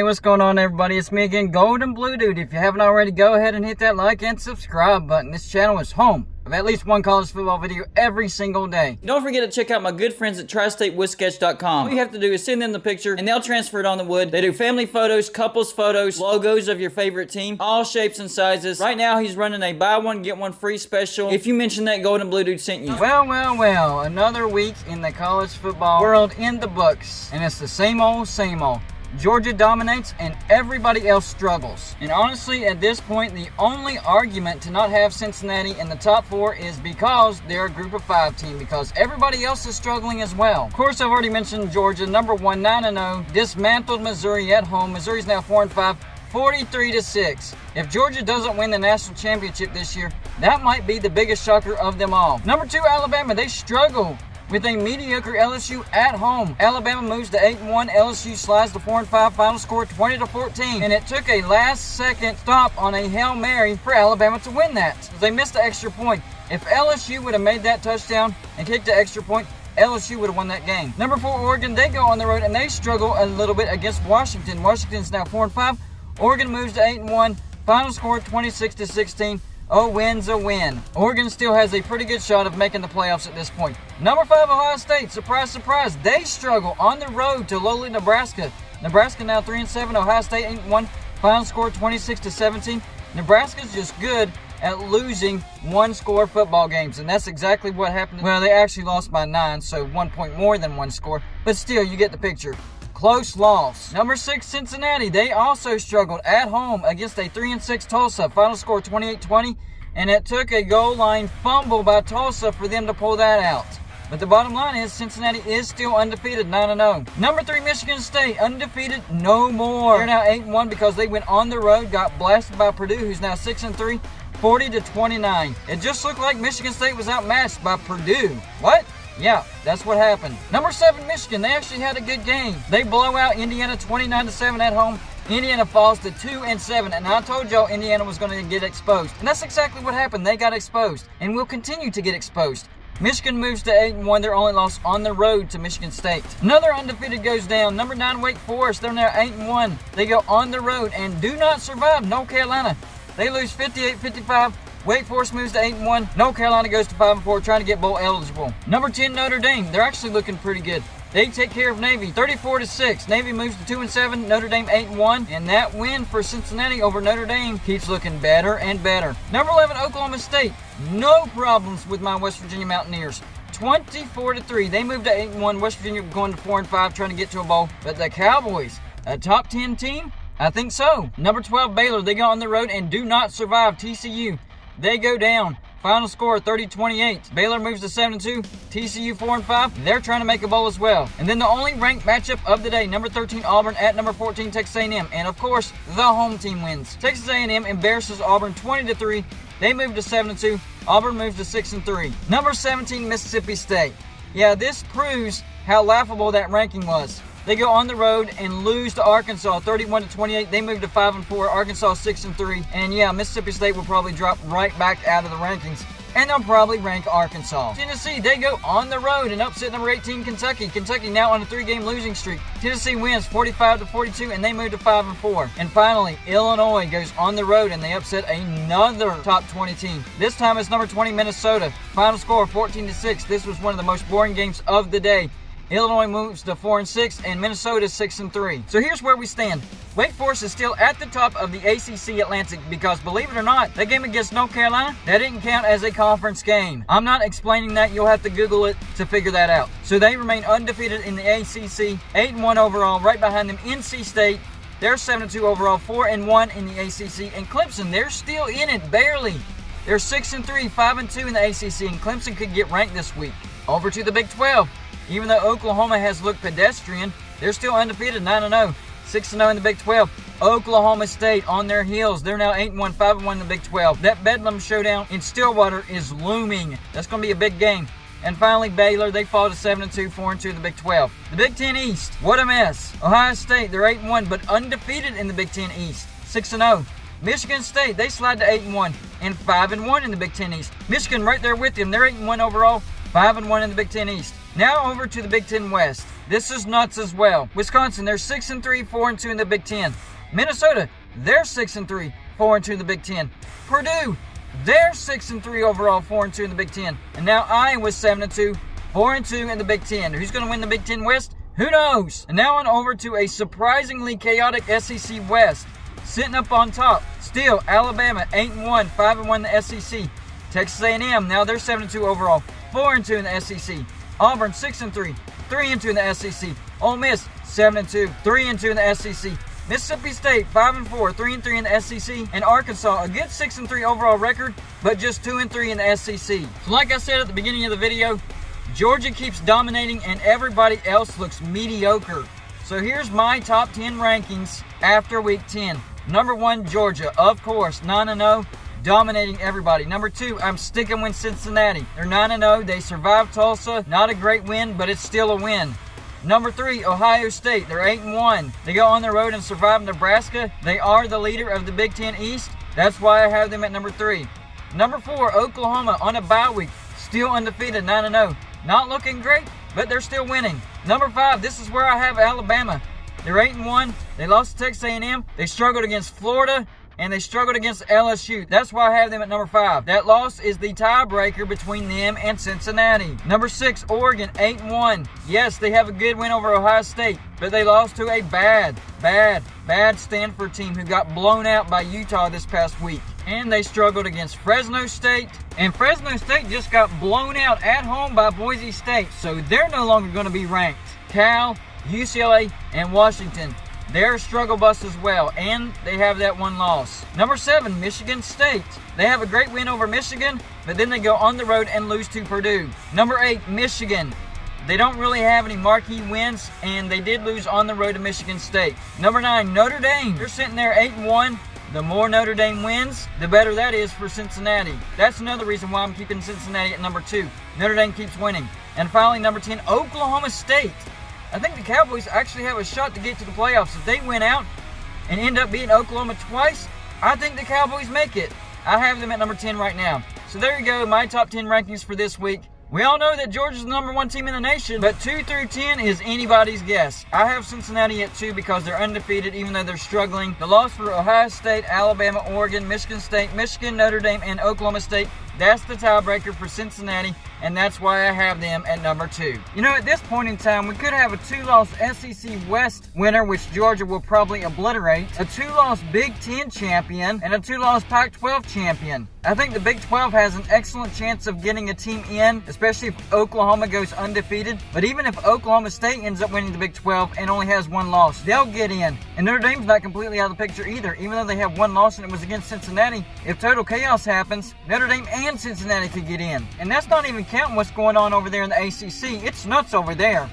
Hey, what's going on, everybody? It's me again, Golden Blue Dude. If you haven't already, go ahead and hit that like and subscribe button. This channel is home of at least one college football video every single day. Don't forget to check out my good friends at TriStateWoodSketch.com. All you have to do is send them the picture and they'll transfer it on the wood. They do family photos, couples photos, logos of your favorite team, all shapes and sizes. Right now, he's running a buy one, get one free special if you mention that Golden Blue Dude sent you. Well, another week in the college football world in the books. And it's the same old, same old. Georgia dominates and everybody else struggles. And honestly, at this point, the only argument to not have Cincinnati in the top four is because they're a group of 5 team, because everybody else is struggling as well. Of course, I've already mentioned Georgia, number 1, 9-0, dismantled Missouri at home. Missouri's now 4-5. 43-6. If Georgia doesn't win the national championship this year, that might be the biggest shocker of them all. Number 2, Alabama. They struggle with a mediocre LSU at home. Alabama moves to 8-1. LSU slides to 4-5. Final score 20-14. And it took a last-second stop on a Hail Mary for Alabama to win that. They missed the extra point. If LSU would have made that touchdown and kicked the extra point, LSU would have won that game. Number 4, Oregon. They go on the road and they struggle a little bit against Washington. Washington's now 4-5. Oregon moves to 8-1. Final score 26-16. A win's a win. Oregon still has a pretty good shot of making the playoffs at this point. Number 5, Ohio State. Surprise, surprise. They struggle on the road to lowly Nebraska. Nebraska now 3-7. Ohio State 8-1. Final score 26-17. Nebraska's just good at losing one-score football games, and that's exactly what happened. Well, they actually lost by 9, so 1 point more than one score. But still, you get the picture. Close loss. Number 6, Cincinnati. They also struggled at home against a 3-6 Tulsa. Final score 28-20, and it took a goal line fumble by Tulsa for them to pull that out. But the bottom line is Cincinnati is still undefeated, 9-0. Number 3, Michigan State. Undefeated no more. They're now 8-1 because they went on the road, got blasted by Purdue, who's now 6-3, 40-29. It just looked like Michigan State was outmatched by Purdue. What? Yeah, that's what happened. Number 7, Michigan. They actually had a good game. They blow out Indiana 29-7 at home. Indiana falls to 2-7, and I told y'all Indiana was going to get exposed. And that's exactly what happened. They got exposed, and will continue to get exposed. Michigan moves to 8-1. Their only loss on the road to Michigan State. Another undefeated goes down. Number 9, Wake Forest. They're now 8-1. They go on the road and do not survive North Carolina. They lose 58-55. Wake Forest moves to 8-1. North Carolina goes to 5-4, trying to get bowl eligible. Number 10, Notre Dame. They're actually looking pretty good. They take care of Navy, 34-6. Navy moves to 2-7. Notre Dame 8-1, and that win for Cincinnati over Notre Dame keeps looking better and better. Number 11, Oklahoma State. No problems with my West Virginia Mountaineers. 24-3. They moved to 8-1. West Virginia going to 4-5, trying to get to a bowl. But the Cowboys, a top 10 team? I think so. Number 12, Baylor. They go on the road and do not survive TCU. They go down. Final score 30-28. Baylor moves to 7-2. TCU 4-5. They're trying to make a bowl as well. And then the only ranked matchup of the day, number 13 Auburn at number 14 Texas A&M. And of course, the home team wins. Texas A&M embarrasses Auburn 20-3. They move to 7-2. Auburn moves to 6-3. Number 17 Mississippi State. Yeah, this proves how laughable that ranking was. They go on the road and lose to Arkansas 31-28. They move to 5-4. Arkansas 6-3. And yeah, Mississippi State will probably drop right back out of the rankings. And they'll probably rank Arkansas. Tennessee, they go on the road and upset number 18 Kentucky. Kentucky now on a 3-game losing streak. Tennessee wins 45-42 and they move to 5-4. And finally, Illinois goes on the road and they upset another top 20 team. This time it's number 20 Minnesota. Final score 14-6. This was one of the most boring games of the day. Illinois moves to 4-6, and Minnesota 6-3. So here's where we stand. Wake Forest is still at the top of the ACC Atlantic because, believe it or not, that game against North Carolina, that didn't count as a conference game. I'm not explaining that. You'll have to Google it to figure that out. So they remain undefeated in the ACC, 8-1 overall. Right behind them, NC State. They're 7-2 overall, 4-1 in the ACC. And Clemson, they're still in it, barely. They're 6-3, 5-2 in the ACC, and Clemson could get ranked this week. Over to the Big 12. Even though Oklahoma has looked pedestrian, they're still undefeated, 9-0, 6-0 in the Big 12. Oklahoma State on their heels. They're now 8-1, 5-1 in the Big 12. That Bedlam showdown in Stillwater is looming. That's going to be a big game. And finally, Baylor, they fall to 7-2, 4-2 in the Big 12. The Big 10 East, what a mess. Ohio State, they're 8-1, but undefeated in the Big 10 East, 6-0. Michigan State, they slide to 8-1 and 5-1 in the Big 10 East. Michigan right there with them. They're 8-1 overall, 5-1 in the Big 10 East. Now over to the Big 10 West. This is nuts as well. Wisconsin, they're 6-3, 4-2 in the Big Ten. Minnesota, they're 6-3, 4-2 in the Big Ten. Purdue, they're 6-3 overall, 4-2 in the Big Ten. And now Iowa's 7-2, 4-2 in the Big Ten. Who's going to win the Big Ten West? Who knows? And now on over to a surprisingly chaotic SEC West. Sitting up on top, still Alabama 8-1, 5-1 in the SEC. Texas A&M, now they're 7-2 overall, 4-2 in the SEC. Auburn 6-3, 3-2 in the SEC. Ole Miss 7-2, 3-2 in the SEC. Mississippi State 5-4, 3-3 in the SEC. And Arkansas, a good 6-3 overall record, but just 2-3 in the SEC. So like I said at the beginning of the video, Georgia keeps dominating and everybody else looks mediocre. So here's my top 10 rankings after week 10. Number 1, Georgia, of course, 9-0, dominating everybody. Number 2, I'm sticking with Cincinnati. They're 9-0, they survived Tulsa. Not a great win, but it's still a win. Number 3, Ohio State, they're 8-1. They go on the road and survive Nebraska. They are the leader of the Big Ten East. That's why I have them at number 3. Number 4, Oklahoma on a bye week, still undefeated, 9-0. Not looking great, but they're still winning. Number 5, this is where I have Alabama. They're 8-1. They lost to Texas A&M. They struggled against Florida, and they struggled against LSU. That's why I have them at number 5. That loss is the tiebreaker between them and Cincinnati. Number 6, Oregon, 8-1. Yes, they have a good win over Ohio State, but they lost to a bad Stanford team who got blown out by Utah this past week. And they struggled against Fresno State, and Fresno State just got blown out at home by Boise State, so they're no longer going to be ranked. Cal, UCLA, and Washington, they're a struggle bus as well, and they have that one loss. Number 7, Michigan State. They have a great win over Michigan, but then they go on the road and lose to Purdue. Number 8, Michigan. They don't really have any marquee wins, and they did lose on the road to Michigan State. Number 9, Notre Dame. They're sitting there 8-1. The more Notre Dame wins, the better that is for Cincinnati. That's another reason why I'm keeping Cincinnati at number 2. Notre Dame keeps winning. And finally, number 10, Oklahoma State. I think the Cowboys actually have a shot to get to the playoffs. If they win out and end up beating Oklahoma twice, I think the Cowboys make it. I have them at number 10 right now. So there you go, my top 10 rankings for this week. We all know that Georgia's the number 1 team in the nation, but 2 through 10 is anybody's guess. I have Cincinnati at 2 because they're undefeated even though they're struggling. The loss for Ohio State, Alabama, Oregon, Michigan State, Michigan, Notre Dame, and Oklahoma State, that's the tiebreaker for Cincinnati, and that's why I have them at number 2. You know, at this point in time, we could have a 2-loss SEC West winner, which Georgia will probably obliterate, a 2-loss Big Ten champion, and a 2-loss Pac-12 champion. I think the Big 12 has an excellent chance of getting a team in, especially if Oklahoma goes undefeated. But even if Oklahoma State ends up winning the Big 12 and only has 1 loss, they'll get in. And Notre Dame's not completely out of the picture either, even though they have 1 loss and it was against Cincinnati. If total chaos happens, Notre Dame and Cincinnati could get in. And that's not even counting what's going on over there in the ACC. It's nuts over there.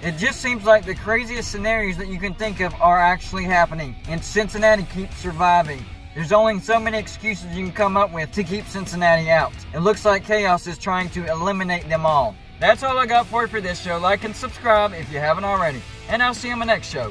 It just seems like the craziest scenarios that you can think of are actually happening. And Cincinnati keeps surviving. There's only so many excuses you can come up with to keep Cincinnati out. It looks like chaos is trying to eliminate them all. That's all I got for you for this show. Like and subscribe if you haven't already. And I'll see you on my next show.